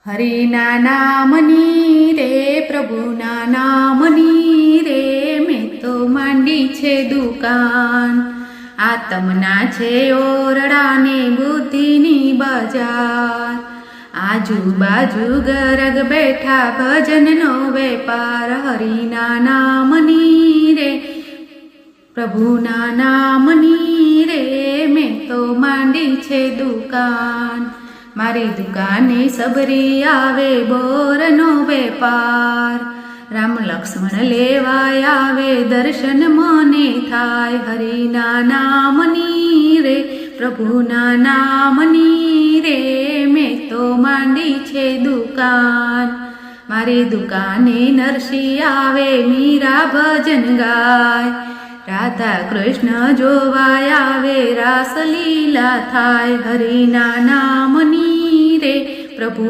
હરિના નામની રે પ્રભુના નામની રે મેં તો માંડી છે દુકાન. આતમના છે ઓરડાને બુદ્ધિની બજાર. આજુબાજુ ગરગ બેઠા ભજનનો વેપાર. હરિના નામની રે પ્રભુના નામની રે મેં તો માંડી છે દુકાન. મારી દુકાને સબરી આવે બોરનો વેપાર. રામ લક્ષ્મણ લેવાય આવે દર્શન મને થાય. હરિના નામની રે પ્રભુના નામની રે મેં તો માંડી છે દુકાન. મારી દુકાને નરસિંહ આવે મીરા ભજન ગાય. રાધા કૃષ્ણ જોવાય આવે રાસલીલા થાય. હરિના નામની રે પ્રભુ